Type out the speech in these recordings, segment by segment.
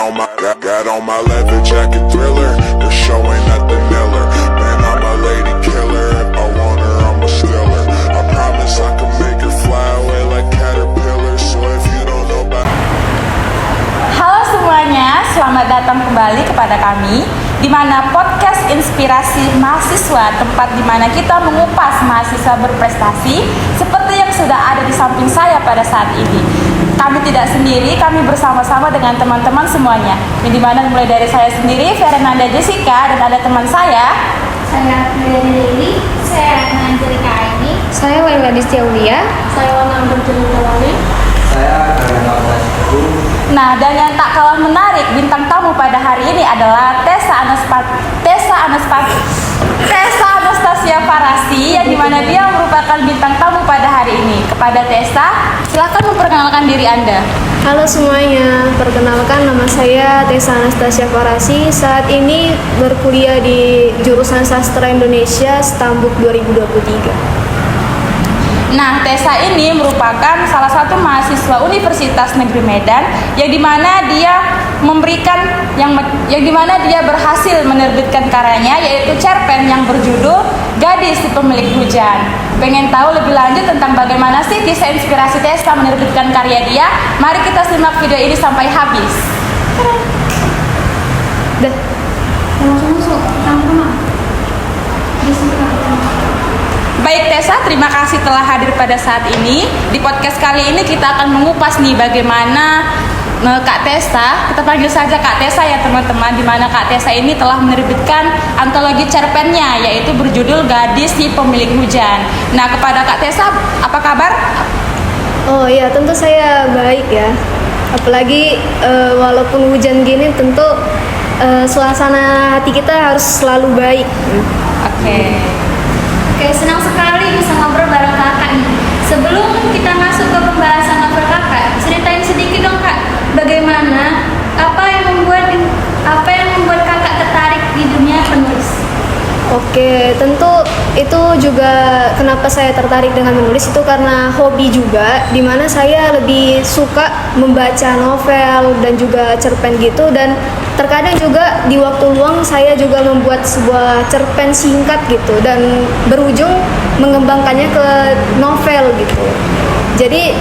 got on my leather jacket Thriller. They're showing at the Miller. Man, I'm a lady killer. If I want her, I'ma steal her. I promise I can make her fly away like caterpillar. So if you don't know about. Halo semuanya, selamat datang kembali kepada kami di mana podcast Inspirasi Mahasiswa, tempat di mana kita mengupas mahasiswa berprestasi seperti yang sudah ada di samping saya pada saat ini. Kami tidak sendiri, kami bersama-sama dengan teman-teman semuanya. Yang dimana mulai dari saya sendiri, Fernanda Jessica, dan ada teman saya Lili, saya Angelika Aini, Saya Laila Distiaulia. saya Wana Berjulutawani. Saya Karena Teguh. Nah, dan yang tak kalah menarik, bintang tamu pada hari ini adalah Tessa Anastasia Farasi, yang dimana dia merupakan bintang tamu pada hari ini. Kepada Tessa, silakan memperkenalkan diri Anda. Halo semuanya, perkenalkan nama saya Tessa Anastasia Farasi. Saat ini berkuliah di jurusan Sastra Indonesia Stambuk 2023. Nah, Tessa ini merupakan salah satu mahasiswa Universitas Negeri Medan yang dimana dia memberikan yang dimana dia berhasil menerbitkan karyanya, yaitu cerpen yang berjudul Gadis si Pemilik Hujan. Pengen tahu lebih lanjut tentang bagaimana sih kisah inspirasi Tessa menerbitkan karya dia? Mari kita simak video ini sampai habis. Baik Tessa, terima kasih telah hadir pada saat ini. Di podcast kali ini kita akan mengupas nih bagaimana Kak Tessa, kita panggil saja Kak Tessa ya teman-teman, di mana Kak Tessa ini telah menerbitkan antologi cerpennya, yaitu berjudul Gadis si Pemilik Hujan. Nah, kepada Kak Tessa, apa kabar? Oh iya, tentu saya baik ya. Apalagi walaupun hujan gini, tentu suasana hati kita harus selalu baik. Oke, senang sekali bisa ngobrol bareng kakak nih. Sebelum kita masuk ke pembahasan novel kakak, ceritain sedikit dong kak, bagaimana apa yang membuat kakak tertarik di dunia penulis? Oke, tentu itu juga kenapa saya tertarik dengan menulis itu karena hobi juga, dimana saya lebih suka membaca novel dan juga cerpen gitu, dan terkadang juga di waktu luang saya juga membuat sebuah cerpen singkat gitu dan berujung mengembangkannya ke novel gitu. Jadi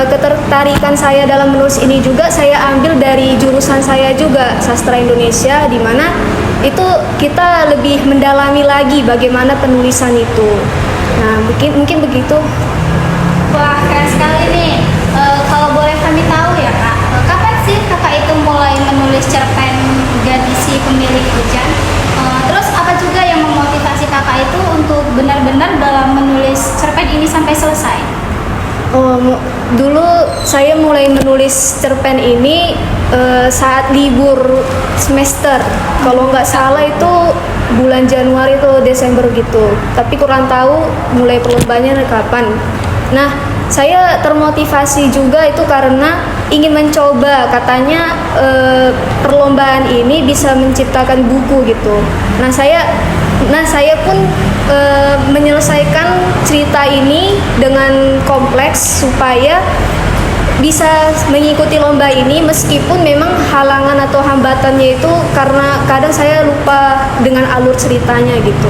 ketertarikan saya dalam menulis ini juga saya ambil dari jurusan saya juga, Sastra Indonesia, di mana itu kita lebih mendalami lagi bagaimana penulisan itu. Nah, mungkin begitu. Wah, keren sekali nih. Kalau boleh kami tahu ya kak, kapan sih kakak itu mulai menulis cerpen Gadis si Pemilik Hujan? Terus apa juga yang memotivasi kakak itu untuk benar-benar dalam menulis cerpen ini sampai selesai? Dulu saya mulai menulis cerpen ini saat libur semester. Kalau nggak salah itu bulan Januari atau Desember gitu. Tapi kurang tahu mulai perlombanya kapan. Nah, saya termotivasi juga itu karena ingin mencoba, katanya perlombaan ini bisa menciptakan buku gitu. Nah saya pun menyelesaikan cerita ini dengan kompleks supaya bisa mengikuti lomba ini, meskipun memang halangan atau hambatannya itu karena kadang saya lupa dengan alur ceritanya gitu.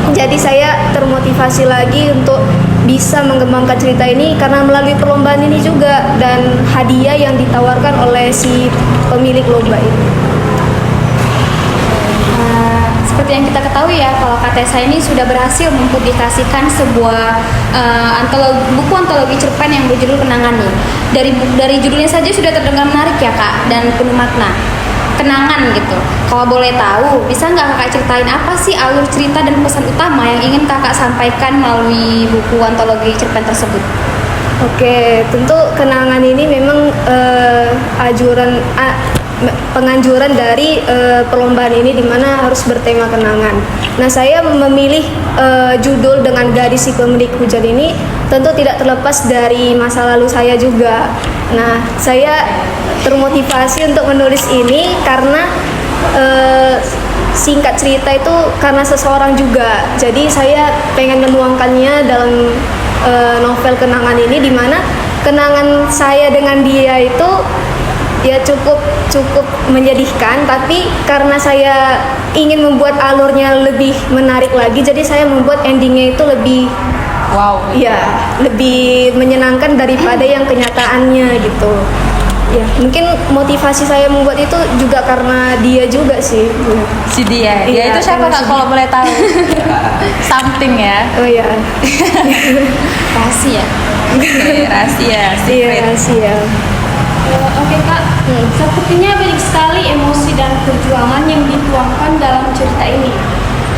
Jadi saya termotivasi lagi untuk bisa mengembangkan cerita ini karena melalui perlombaan ini juga dan hadiah yang ditawarkan oleh si pemilik lomba ini. Seperti yang kita ketahui ya, kalau Kak Tessa ini sudah berhasil mempublikasikan sebuah buku antologi cerpen yang berjudul Kenangan nih. Dari judulnya saja sudah terdengar menarik ya Kak, dan penuh makna. Kenangan gitu. Kalau boleh tahu, bisa nggak kakak ceritain apa sih alur cerita dan pesan utama yang ingin kakak sampaikan melalui buku antologi cerpen tersebut? Oke, tentu Kenangan ini memang penganjuran dari perlombaan ini, di mana harus bertema kenangan. Nah, saya memilih judul dengan Gadis si Pemilik Hujan ini tentu tidak terlepas dari masa lalu saya juga. Nah, saya termotivasi untuk menulis ini karena singkat cerita itu karena seseorang juga. Jadi saya pengen menuangkannya dalam novel Kenangan ini, di mana kenangan saya dengan dia itu ya cukup menyedihkan, tapi karena saya ingin membuat alurnya lebih menarik lagi, jadi saya membuat endingnya itu lebih Wow. ya lebih menyenangkan daripada yang kenyataannya gitu. Ya mungkin motivasi saya membuat itu juga karena dia juga sih. Si dia. Dia Iya, itu siapa karena Kak si kalau boleh tahu? Something ya. Oh ya, Rahasia. Oke, rahasia, iya secret. rahasia. Oke Kak, sepertinya banyak sekali emosi dan perjuangan yang dituangkan dalam cerita ini.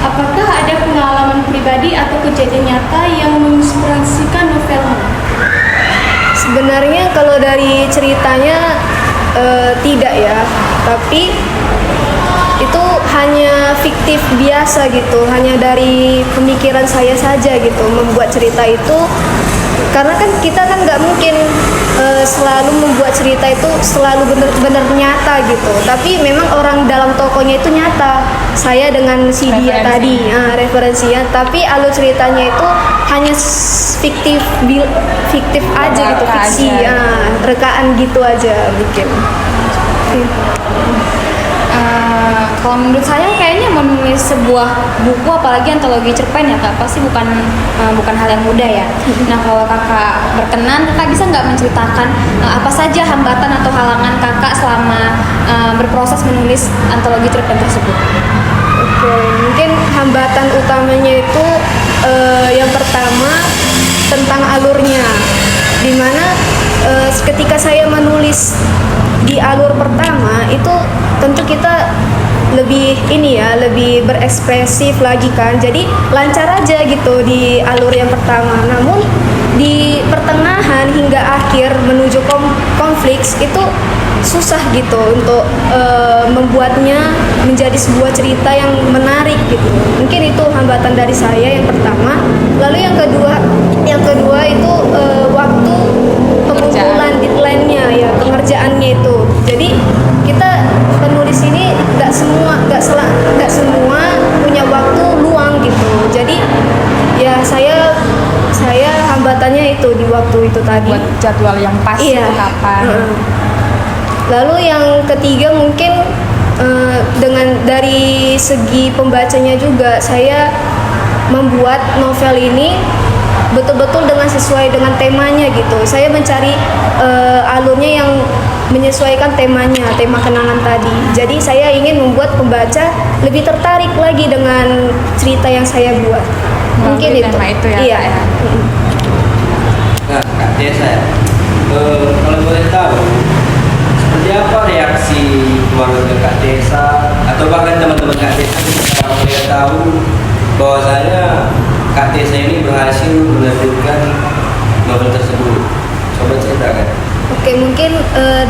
Apakah ada pengalaman pribadi atau kejadian nyata yang menginspirasikan novelmu? Sebenarnya kalau dari ceritanya tidak ya, tapi itu hanya fiktif biasa gitu, hanya dari pemikiran saya saja gitu membuat cerita itu. Karena kan kita kan nggak mungkin selalu membuat cerita itu selalu benar-benar nyata gitu, tapi memang orang dalam tokohnya itu nyata. Saya dengan si dia tadi referensinya, tapi alur ceritanya itu hanya fiktif aja gitu, Reka fiksi, aja. rekaan gitu aja bikin. Kalau menurut saya kayaknya menulis sebuah buku apalagi antologi cerpen ya Kak pasti bukan hal yang mudah ya. Nah kalau Kakak berkenan, Kakak bisa nggak menceritakan apa saja hambatan atau halangan Kakak selama berproses menulis antologi cerpen tersebut? Oke, mungkin hambatan utamanya itu yang pertama tentang alurnya, dimana ketika saya menulis di alur pertama itu tentu kita lebih lebih berekspresif lagi kan, jadi lancar aja gitu di alur yang pertama. Namun di pertengahan hingga akhir menuju konflik itu susah gitu untuk membuatnya menjadi sebuah cerita yang menarik gitu. Mungkin itu hambatan dari saya yang pertama. Lalu yang kedua itu waktu pengumpulan deadline-nya ya, pengerjaannya itu. Jadi kita penulis ini nggak semua punya waktu luang gitu. Jadi ya saya hambatannya itu di waktu itu tadi. Buat jadwal yang pas Iya. itu kapan? Lalu yang ketiga mungkin dari segi pembacanya juga, saya membuat novel ini betul-betul sesuai dengan temanya gitu. Saya mencari alurnya yang menyesuaikan temanya, tema kenangan tadi. Jadi saya ingin membuat pembaca lebih tertarik lagi dengan cerita yang saya buat. Mungkin Melalui tema itu ya, Iya. Kak, ya. Nah, Kak Tessa ya, kalau boleh tahu, seperti apa reaksi keluarga Kak Tessa atau bahkan teman-teman Kak Tessa kalau boleh tahu bahwasanya Kak Tessa ini berhasil menerbitkan novel tersebut? Coba ceritakan. Oke, mungkin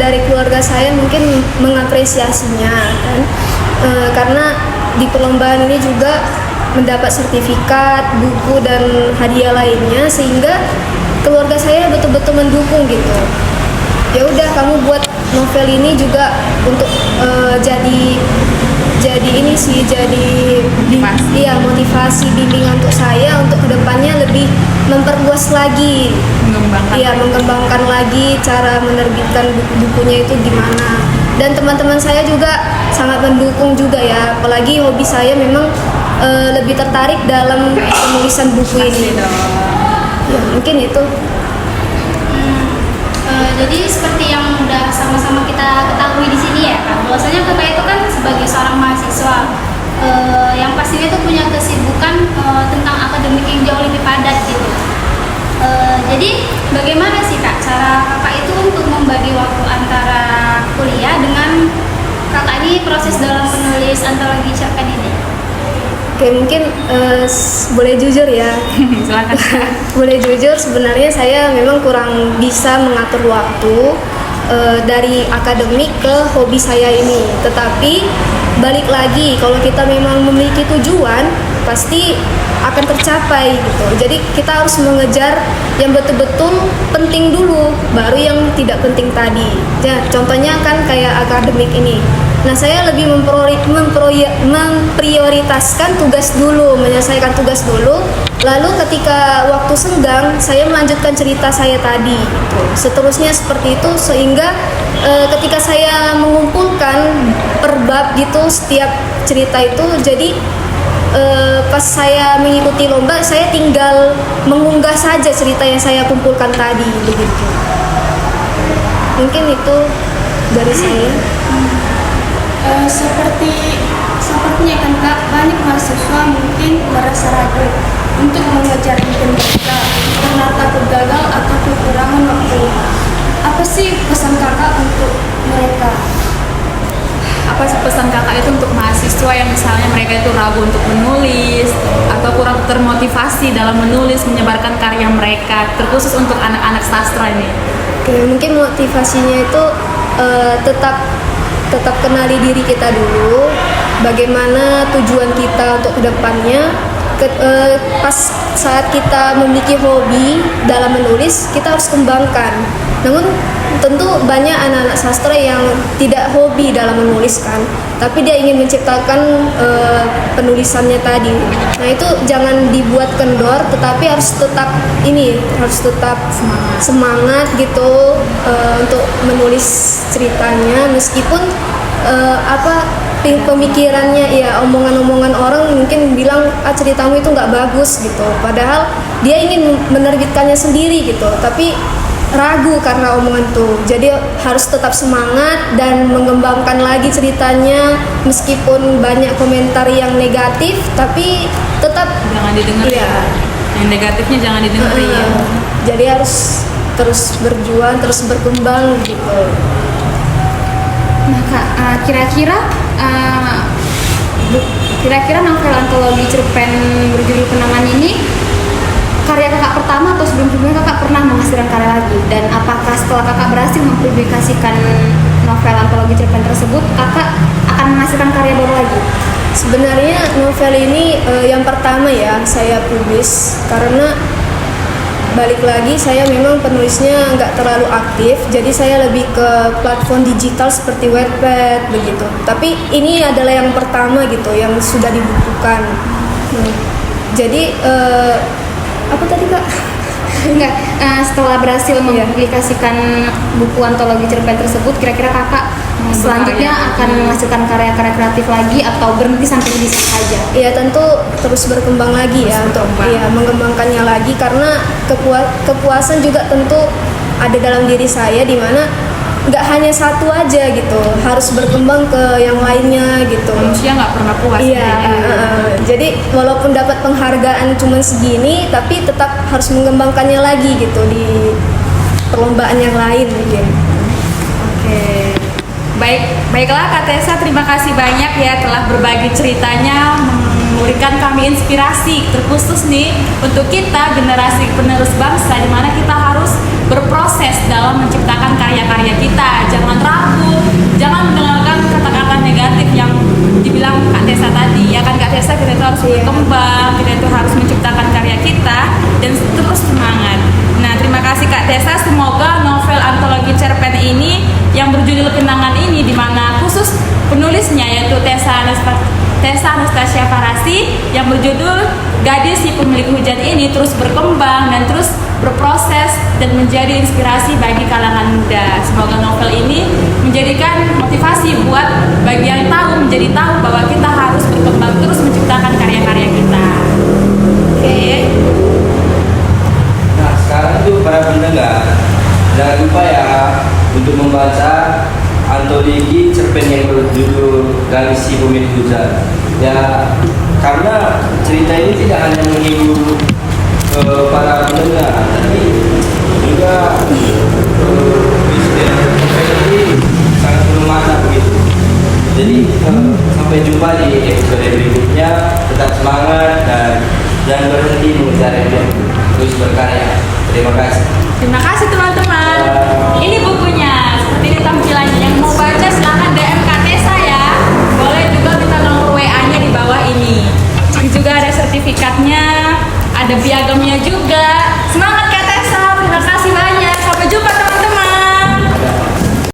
dari keluarga saya mungkin mengapresiasinya kan, karena di perlombaan ini juga mendapat sertifikat, buku dan hadiah lainnya, sehingga keluarga saya betul-betul mendukung gitu. Ya udah, kamu buat novel ini juga untuk jadi ini sih, jadi motivasi bimbingan untuk saya untuk kedepannya lebih memperluas lagi. Mengembangkan lagi cara menerbitkan bukunya itu gimana. Dan teman-teman saya juga sangat mendukung juga ya, apalagi hobi saya memang lebih tertarik dalam penulisan buku ini. Ya mungkin itu. Jadi seperti yang udah sama-sama kita ketahui di sini ya Kak, bahwasanya Kakak itu kan sebagai seorang mahasiswa yang pastinya itu punya kesibukan tentang akademik yang jauh lebih padat gitu. Jadi bagaimana sih Kak cara Kakak itu untuk membagi waktu antara kuliah dengan Kakak ini proses dalam penulis antologi cerpen ini? Oke, mungkin boleh jujur ya. Silakan. Boleh jujur, sebenarnya saya memang kurang bisa mengatur waktu dari akademik ke hobi saya ini. Tetapi balik lagi, kalau kita memang memiliki tujuan, pasti akan tercapai gitu. Jadi kita harus mengejar yang betul-betul penting dulu, baru yang tidak penting tadi. Ya, contohnya kan kayak akademik ini. Nah, saya lebih memprioritaskan tugas dulu, menyelesaikan tugas dulu. Lalu ketika waktu senggang, saya melanjutkan cerita saya tadi. Seterusnya seperti itu, sehingga ketika saya mengumpulkan per bab gitu setiap cerita itu, jadi pas saya mengikuti lomba, saya tinggal mengunggah saja cerita yang saya kumpulkan tadi, begitu. Mungkin itu dari saya. Sepertinya kan Kak, banyak mahasiswa mungkin merasa ragu untuk mengejar impian mereka karena takut gagal atau kekurangan waktu. Apa sih pesan Kakak untuk mereka? Apa pesan kakak itu untuk mahasiswa yang misalnya mereka itu ragu untuk menulis atau kurang termotivasi dalam menulis, menyebarkan karya mereka, terkhusus untuk anak-anak sastra ini? Oke, mungkin motivasinya itu tetap kenali diri kita dulu, bagaimana tujuan kita untuk kedepannya. Pas saat kita memiliki hobi dalam menulis, kita harus kembangkan. Namun tentu banyak anak-anak sastra yang tidak hobi dalam menulis kan, tapi dia ingin menciptakan penulisannya tadi. Nah, itu jangan dibuat kendor, tetapi harus tetap semangat gitu untuk menulis ceritanya, meskipun pemikirannya ya omongan-omongan orang mungkin bilang ceritamu itu nggak bagus gitu, padahal dia ingin menerbitkannya sendiri gitu, tapi ragu karena omongan tuh. Jadi harus tetap semangat dan mengembangkan lagi ceritanya, meskipun banyak komentar yang negatif, tapi tetap Jangan didengar iya. ya. Yang negatifnya jangan didengar ya. Jadi harus terus berjuang, terus berkembang gitu. Nah Kak, kira-kira novel antologi cerpen berjudul Kenangan ini karya kakak pertama atau sebelum-sebelumnya kakak pernah menghasilkan karya lagi? Dan apakah setelah kakak berhasil mempublikasikan novel antologi cerpen tersebut, kakak akan menghasilkan karya baru lagi? Sebenarnya novel ini yang pertama ya saya publis, karena balik lagi saya memang penulisnya nggak terlalu aktif, jadi saya lebih ke platform digital seperti Wattpad begitu. Tapi ini adalah yang pertama gitu yang sudah dibukukan. Jadi apa tadi Kak? Enggak, setelah berhasil mempublikasikan buku antologi cerpen tersebut, kira-kira kakak selanjutnya akan menghasilkan karya-karya kreatif lagi atau berhenti sampai di situ saja? Ya tentu terus berkembang lagi ya, untuk mengembangkannya lagi, karena kepuasan juga tentu ada dalam diri saya, di mana nggak hanya satu aja gitu, harus berkembang ke yang lainnya gitu. Manusia nggak pernah puas. Iya, jadi walaupun dapat penghargaan cuma segini, tapi tetap harus mengembangkannya lagi gitu di perlombaan yang lain gitu. Oke. Baiklah Kak Tessa, terima kasih banyak ya telah berbagi ceritanya, memberikan kami inspirasi terkhusus nih untuk kita generasi penerus bangsa, di mana kita harus berproses dalam menciptakan karya-karya kita. Jangan ragu, jangan mendengarkan kata-kata negatif yang dibilang Kak Tessa tadi. Ya kan Kak Tessa, kita itu harus berkembang, kita itu harus menciptakan karya kita dan terus semangat. Nah, terima kasih Kak Tessa. Semoga novel antologi cerpen ini yang berjudul Kenangan ini, di mana khusus penulisnya yaitu Tessa Anastasia Farasi yang berjudul Gadis Si Pemilik Hujan ini terus berkembang dan terus berproses dan menjadi inspirasi bagi kalangan muda. Semoga novel ini menjadikan motivasi buat bagi yang tahu menjadi tahu bahwa kita harus berkembang terus menciptakan karya-karya kita. Oke. Nah, sekarang tuh para pendengar, jangan lupa ya untuk membaca antologi cerpen yang berjudul Gadis Si Pemilik Hujan. Ya, karena cerita ini tidak hanya menghibur para pendengar, tapi juga ini sangat bermakna begitu. Jadi sampai jumpa di episode berikutnya. Tetap semangat dan jangan berhenti mengejar impian, terus berkarya. Terima kasih. Terima kasih teman-teman. Ini bukunya seperti ini tampilannya. Yang mau baca silahkan.